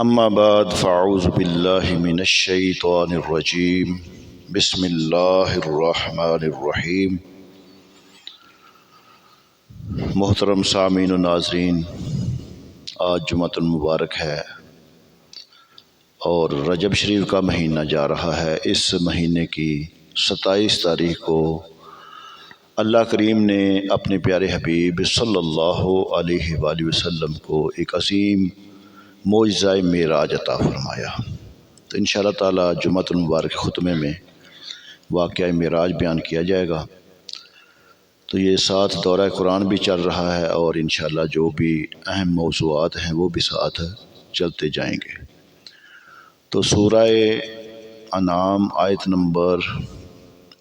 اما بعد فاعوذ باللہ من الشیطان الرجیم بسم اللہ الرحمن الرحیم۔ محترم سامعین و ناظرین، آج جمعۃ المبارک ہے اور رجب شریف کا مہینہ جا رہا ہے۔ اس مہینے کی 27 تاریخ کو اللہ کریم نے اپنے پیارے حبیب صلی اللہ علیہ وآلہ وسلم کو ایک عظیم معجزہ معراج عطا فرمایا۔ تو انشاءاللہ تعالی جمعۃ المبارک خطبے میں واقعہ معراج بیان کیا جائے گا۔ تو یہ ساتھ دورہ قرآن بھی چل رہا ہے اور انشاءاللہ جو بھی اہم موضوعات ہیں وہ بھی ساتھ چلتے جائیں گے۔ تو سورہ انعام آیت نمبر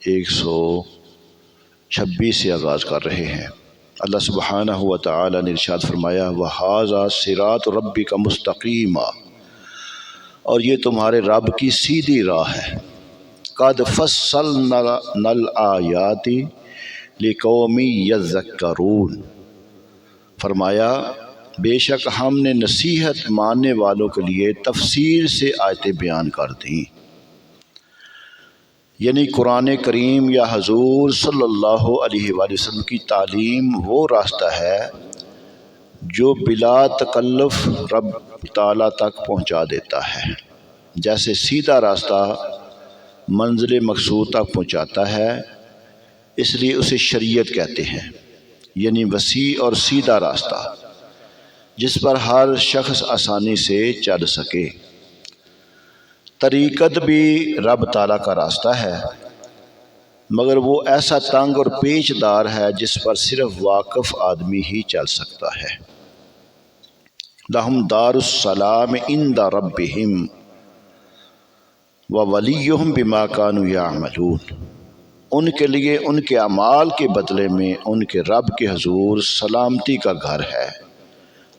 126 سے آغاز کر رہے ہیں۔ اللہ سبحانہ و تعالی نے ارشاد فرمایا وَهَذَا صِرَاطُ رَبِّكَ مُسْتَقِیمًا، اور یہ تمہارے رب کی سیدھی راہ ہے۔ قَدْ فَصَّلْنَا الْآيَاتِ لِقَوْمٍ يَذَّكَّرُونَ، فرمایا بے شک ہم نے نصیحت ماننے والوں کے لیے تفصیل سے آیتیں بیان کر دیں۔ یعنی قرآن کریم یا حضور صلی اللہ علیہ وآلہ وسلم کی تعلیم وہ راستہ ہے جو بلا تکلف رب تعالیٰ تک پہنچا دیتا ہے۔ جیسے سیدھا راستہ منزل مقصود تک پہنچاتا ہے، اس لیے اسے شریعت کہتے ہیں، یعنی وسیع اور سیدھا راستہ جس پر ہر شخص آسانی سے چل سکے۔ طریقت بھی رب تعالیٰ کا راستہ ہے، مگر وہ ایسا تنگ اور پیچ دار ہے جس پر صرف واقف آدمی ہی چل سکتا ہے۔ لَهُمْ دَارُ السَّلَامِ عِنْدَ رَبِّهِمْ وَوَلِيُّهُمْ بِمَا كَانُوا يَعْمَلُونَ، ان کے لیے ان کے اعمال کے بدلے میں ان کے رب کے حضور سلامتی کا گھر ہے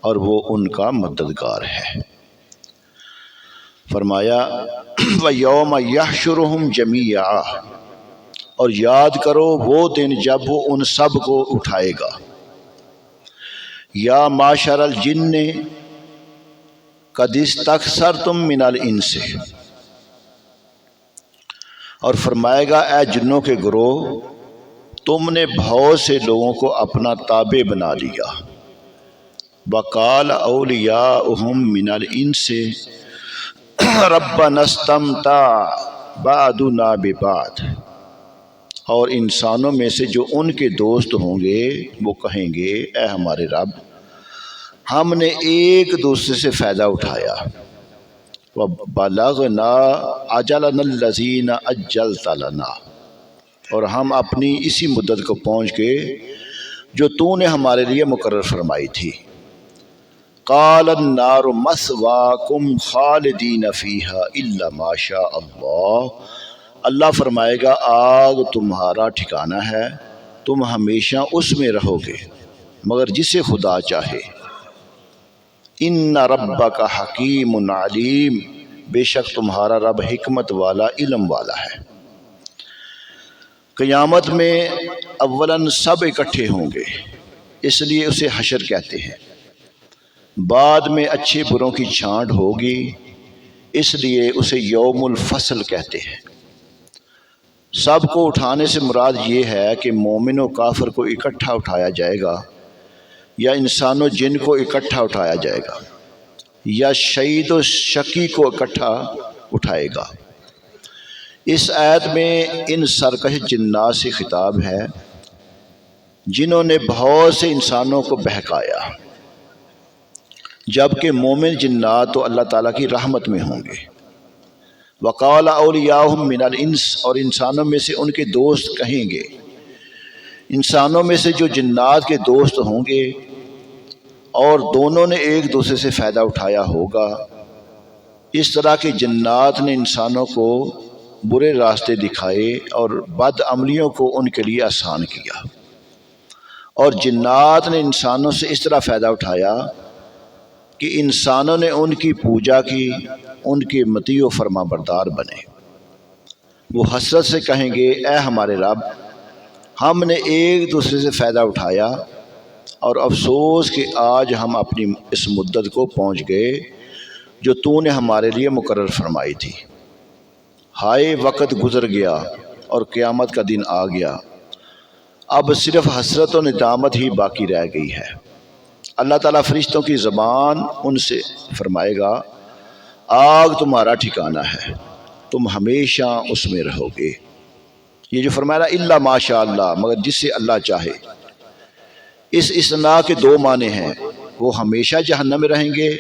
اور وہ ان کا مددگار ہے۔ فرمایا وَيَوْمَ يَحْشُرُهُمْ جَمِيعًا، اور یاد کرو وہ دن جب وہ ان سب کو اٹھائے گا۔ یا معشر الجن قد استکثرتم من الانس، اور فرمائے گا اے جنوں کے گروہ تم نے بہت سے لوگوں کو اپنا تابع بنا لیا۔ وَقَالَ أَوْلِيَاؤُهُمْ مِنَ الْإِنسِ رَبَّنَا اسْتَمْتَعَ بَعْضُنَا بِبَعْضٍ، اور انسانوں میں سے جو ان کے دوست ہوں گے وہ کہیں گے اے ہمارے رب ہم نے ایک دوسرے سے فائدہ اٹھایا۔ وَبَلَغْنَا أَجَلَنَا الَّذِينَ أَجَّلْتَ لَنَا، اور ہم اپنی اسی مدت کو پہنچ گئے جو تو نے ہمارے لیے مقرر فرمائی تھی۔ قال النار مثواکم خالدین فیہا الا ما شاء اللہ، اللہ فرمائے گا آگ تمہارا ٹھکانہ ہے، تم ہمیشہ اس میں رہو گے مگر جسے خدا چاہے۔ ان ربک حکیم علیم، بے شک تمہارا رب حکمت والا علم والا ہے۔ قیامت میں اولاً سب اکٹھے ہوں گے، اس لیے اسے حشر کہتے ہیں۔ بعد میں اچھے بروں کی چھانٹ ہوگی، اس لیے اسے یوم الفصل کہتے ہیں۔ سب کو اٹھانے سے مراد یہ ہے کہ مومن و کافر کو اکٹھا اٹھایا جائے گا، یا انسان و جن کو اکٹھا اٹھایا جائے گا، یا شہید و شقی کو اکٹھا اٹھائے گا۔ اس آیت میں ان سرکش جنات سے خطاب ہے جنہوں نے بہت سے انسانوں کو بہکایا، جبکہ مومن جنات تو اللہ تعالیٰ کی رحمت میں ہوں گے۔ وقال اولیاؤہم من الانس، اور انسانوں میں سے ان کے دوست کہیں گے، انسانوں میں سے جو جنات کے دوست ہوں گے اور دونوں نے ایک دوسرے سے فائدہ اٹھایا ہوگا، اس طرح کے جنات نے انسانوں کو برے راستے دکھائے اور بد عملیوں کو ان کے لیے آسان کیا، اور جنات نے انسانوں سے اس طرح فائدہ اٹھایا کہ انسانوں نے ان کی پوجا کی، ان کے مطیع و فرما بردار بنے۔ وہ حسرت سے کہیں گے اے ہمارے رب ہم نے ایک دوسرے سے فائدہ اٹھایا اور افسوس کہ آج ہم اپنی اس مدت کو پہنچ گئے جو تو نے ہمارے لیے مقرر فرمائی تھی۔ ہائے وقت گزر گیا اور قیامت کا دن آ گیا، اب صرف حسرت و ندامت ہی باقی رہ گئی ہے۔ اللہ تعالیٰ فرشتوں کی زبان ان سے فرمائے گا، آگ تمہارا ٹھکانہ ہے، تم ہمیشہ اس میں رہو گے۔ یہ جو فرمایا الا ماشاء اللہ، مگر جس سے اللہ چاہے، اس استثناء کے دو معنی ہیں، وہ ہمیشہ جہنم میں رہیں گے،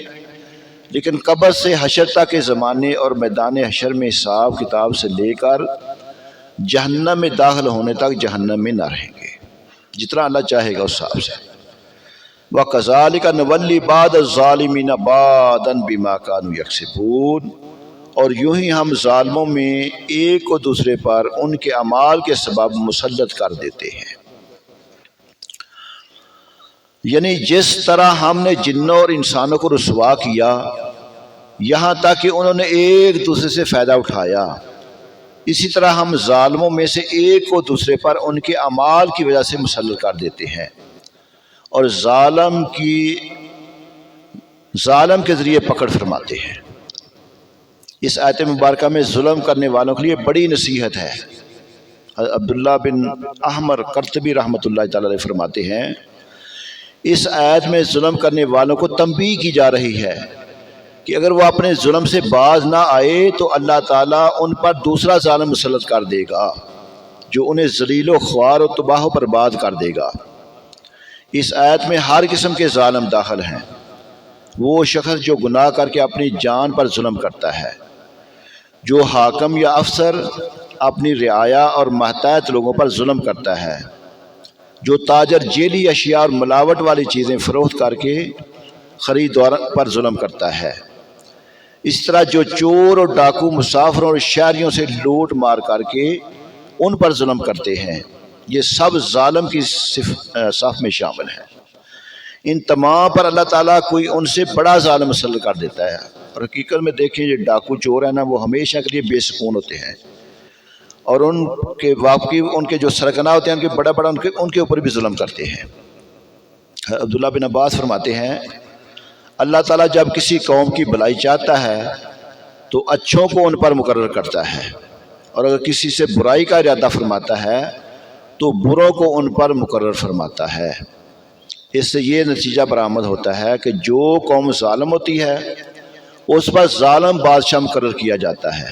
لیکن قبر سے حشر تک کے زمانے اور میدان حشر میں حساب کتاب سے لے کر جہنم میں داخل ہونے تک جہنم میں نہ رہیں گے، جتنا اللہ چاہے گا اس حساب سے۔ وَكَذَلِكَ نُوَلِّي بَعْضَ الظَّالِمِينَ بَعْضًا بِمَا كَانُوا يَكْسِبُونَ، اور یوں ہی ہم ظالموں میں ایک کو دوسرے پر ان کے اعمال کے سبب مسلط کر دیتے ہیں۔ یعنی جس طرح ہم نے جنوں اور انسانوں کو رسوا کیا یہاں تک کہ انہوں نے ایک دوسرے سے فائدہ اٹھایا، اسی طرح ہم ظالموں میں سے ایک کو دوسرے پر ان کے اعمال کی وجہ سے مسلط کر دیتے ہیں، اور ظالم کے ذریعے پکڑ فرماتے ہیں۔ اس آیت مبارکہ میں ظلم کرنے والوں کے لیے بڑی نصیحت ہے۔ عبداللہ بن احمر قرطبی رحمۃ اللہ تعالی علیہ فرماتے ہیں، اس آیت میں ظلم کرنے والوں کو تنبیہ کی جا رہی ہے کہ اگر وہ اپنے ظلم سے باز نہ آئے تو اللہ تعالیٰ ان پر دوسرا ظالم مسلط کر دے گا جو انہیں ذلیل و خوار و تباہ و برباد کر دے گا۔ اس آیت میں ہر قسم کے ظالم داخل ہیں، وہ شخص جو گناہ کر کے اپنی جان پر ظلم کرتا ہے، جو حاکم یا افسر اپنی رعایا اور محتاط لوگوں پر ظلم کرتا ہے، جو تاجر جیلی اشیاء اور ملاوٹ والی چیزیں فروخت کر کے خریدار پر ظلم کرتا ہے، اس طرح جو چور اور ڈاکو مسافروں اور شہریوں سے لوٹ مار کر کے ان پر ظلم کرتے ہیں، یہ سب ظالم کی صف میں شامل ہیں۔ ان تمام پر اللہ تعالیٰ کوئی ان سے بڑا ظالم مسلط کر دیتا ہے، اور حقیقت میں دیکھیں یہ ڈاکو چور ہیں نا، وہ ہمیشہ کے لیے بے سکون ہوتے ہیں، اور ان کے واقعی ان کے جو سرگنا ہوتے ہیں، ان کے بڑا بڑا ان کے اوپر بھی ظلم کرتے ہیں۔ عبداللہ بن عباس فرماتے ہیں، اللہ تعالیٰ جب کسی قوم کی بھلائی چاہتا ہے تو اچھوں کو ان پر مقرر کرتا ہے، اور اگر کسی سے برائی کا ارادہ فرماتا ہے تو بروں کو ان پر مقرر فرماتا ہے۔ اس سے یہ نتیجہ برآمد ہوتا ہے کہ جو قوم ظالم ہوتی ہے اس پر ظالم بادشاہ مقرر کیا جاتا ہے،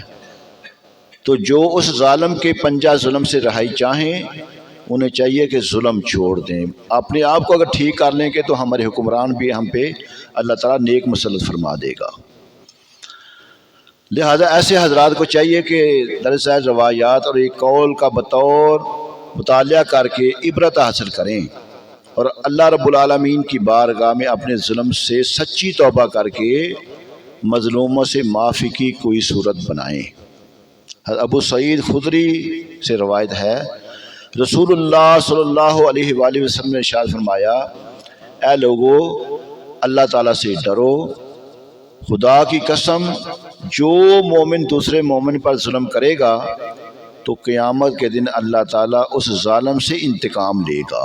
تو جو اس ظالم کے پنجہ ظلم سے رہائی چاہیں انہیں چاہیے کہ ظلم چھوڑ دیں، اپنے آپ کو اگر ٹھیک کر لیں گے تو ہمارے حکمران بھی ہم پہ اللہ تعالیٰ نیک مسلط فرما دے گا۔ لہذا ایسے حضرات کو چاہیے کہ درس روایات اور ایک قول کا بطور مطالعہ کر کے عبرت حاصل کریں، اور اللہ رب العالمین کی بارگاہ میں اپنے ظلم سے سچی توبہ کر کے مظلوموں سے معافی کی کوئی صورت بنائیں۔ ابو سعید خدری سے روایت ہے، رسول اللہ صلی اللہ علیہ وآلہ وسلم نے ارشاد فرمایا، اے لوگو اللہ تعالیٰ سے ڈرو، خدا کی قسم جو مومن دوسرے مومن پر ظلم کرے گا تو قیامت کے دن اللہ تعالیٰ اس ظالم سے انتقام لے گا۔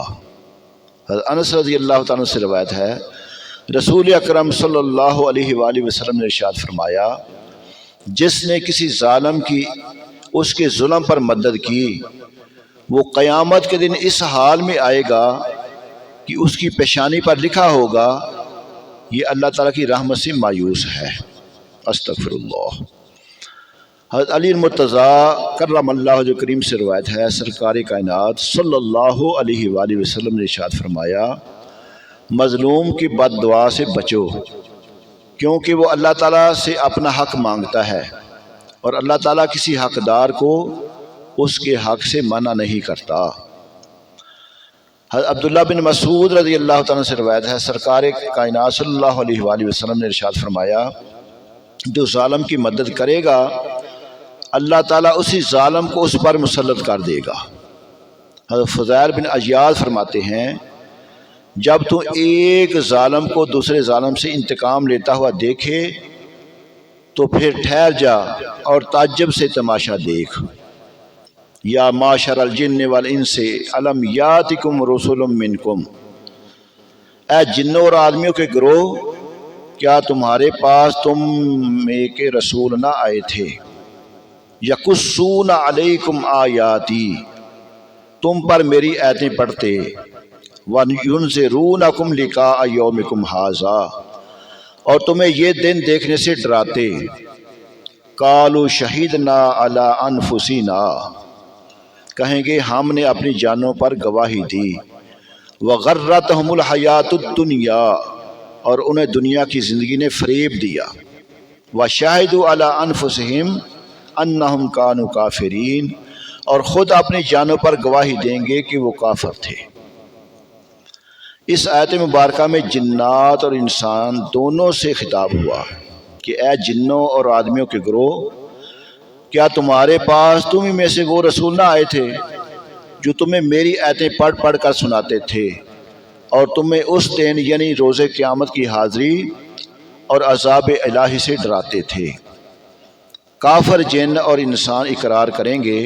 انس رضی اللہ تعالیٰ سے روایت ہے، رسول اکرم صلی اللہ علیہ وآلہ وسلم نے ارشاد فرمایا، جس نے کسی ظالم کی اس کے ظلم پر مدد کی وہ قیامت کے دن اس حال میں آئے گا کہ اس کی پیشانی پر لکھا ہوگا یہ اللہ تعالیٰ کی رحمت سے مایوس ہے۔ استغفر اللہ۔ حضرت علی المرتضیٰ کرم اللہ وجہ کریم سے روایت ہے، سرکار کائنات صلی اللہ علیہ وآلہ وسلم نے ارشاد فرمایا، مظلوم کی بد دعا سے بچو، کیونکہ وہ اللہ تعالیٰ سے اپنا حق مانگتا ہے، اور اللہ تعالیٰ کسی حقدار کو اس کے حق سے منع نہیں کرتا۔ حضرت عبداللہ بن مسعود رضی اللہ تعالیٰ سے روایت ہے، سرکار کائنات صلی اللہ علیہ وآلہ وسلم نے ارشاد فرمایا، جو ظالم کی مدد کرے گا اللہ تعالیٰ اسی ظالم کو اس پر مسلط کر دے گا۔ حضرت فضیل بن عیاض فرماتے ہیں، جب تو ایک ظالم کو دوسرے ظالم سے انتقام لیتا ہوا دیکھے تو پھر ٹھہر جا اور تعجب سے تماشا دیکھ۔ یا معاشر الجن والانس الم یاتکم رسول منکم، اے جنوں اور آدمیوں کے گروہ، کیا تمہارے پاس تم میں کے رسول نہ آئے تھے، یقصون علیکم آیاتی، تم پر میری آیتیں پڑھتے، وَيُنذِرُونَكُمْ لِقَاءَ يَوْمِكُمْ هَٰذَا، اور تمہیں یہ دن دیکھنے سے ڈراتے، قَالُوا شَهِدْنَا عَلَىٰ أَنفُسِنَا، کہیں گے ہم نے اپنی جانوں پر گواہی دی، وَغَرَّتْهُمُ الْحَيَاةُ الدُّنْيَا، اور انہیں دنیا کی زندگی نے فریب دیا، وَشَهِدُوا عَلَىٰ أَنفُسِهِمْ أَنَّهُمْ كَانُوا كَافِرِينَ، اور خود اپنی جانوں پر گواہی دیں گے کہ وہ کافر تھے۔ اس آیت مبارکہ میں جنات اور انسان دونوں سے خطاب ہوا کہ اے جنوں اور آدمیوں کے گروہ، کیا تمہارے پاس تم ہی میں سے وہ رسول نہ آئے تھے جو تمہیں میری آیتیں پڑھ پڑھ کر سناتے تھے اور تمہیں اس دن یعنی روز قیامت کی حاضری اور عذاب الہی سے ڈراتے تھے۔ کافر جن اور انسان اقرار کریں گے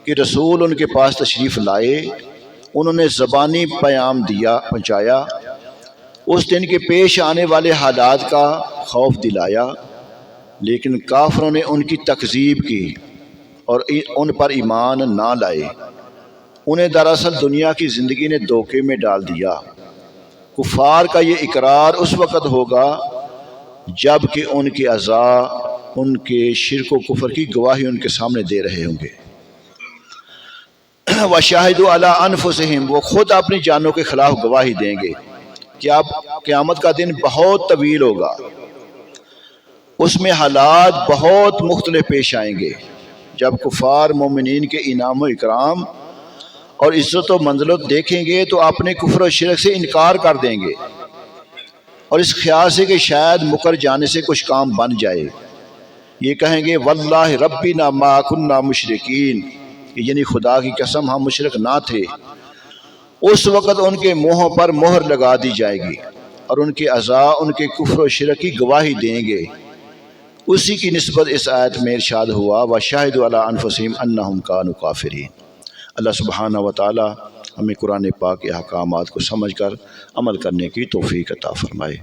کہ رسول ان کے پاس تشریف لائے، انہوں نے زبانی پیام دیا پہنچایا، اس دن کے پیش آنے والے حالات کا خوف دلایا، لیکن کافروں نے ان کی تکذیب کی اور ان پر ایمان نہ لائے، انہیں دراصل دنیا کی زندگی نے دھوکے میں ڈال دیا۔ کفار کا یہ اقرار اس وقت ہوگا جب کہ ان کے اعضاء ان کے شرک و کفر کی گواہی ان کے سامنے دے رہے ہوں گے۔ وَشَاهِدُوا عَلَىٰ أَنفُسِهِمْ، وہ خود اپنی جانوں کے خلاف گواہی دیں گے کہ اب قیامت کا دن بہت طویل ہوگا، اس میں حالات بہت مختلف پیش آئیں گے، جب کفار مومنین کے انعام و اکرام اور عزت و منزلت دیکھیں گے تو اپنے کفر و شرک سے انکار کر دیں گے، اور اس خیال سے کہ شاید مکر جانے سے کچھ کام بن جائے، یہ کہیں گے واللہ ربنا ما کننا مشرکین، یعنی خدا کی قسم ہم مشرک نہ تھے۔ اس وقت ان کے منہوں پر مہر لگا دی جائے گی اور ان کے اعضاء ان کے کفر و شرک کی گواہی دیں گے۔ اسی کی نسبت اس آیت میں ارشاد ہوا وَشَاهِدُوا عَلَىٰ أَنفُسِهِمْ أَنَّهُمْ كَانُوا كَافِرِينَ۔ اللہ سبحانہ وتعالی ہمیں قرآن پاک کے احکامات کو سمجھ کر عمل کرنے کی توفیق عطا فرمائے۔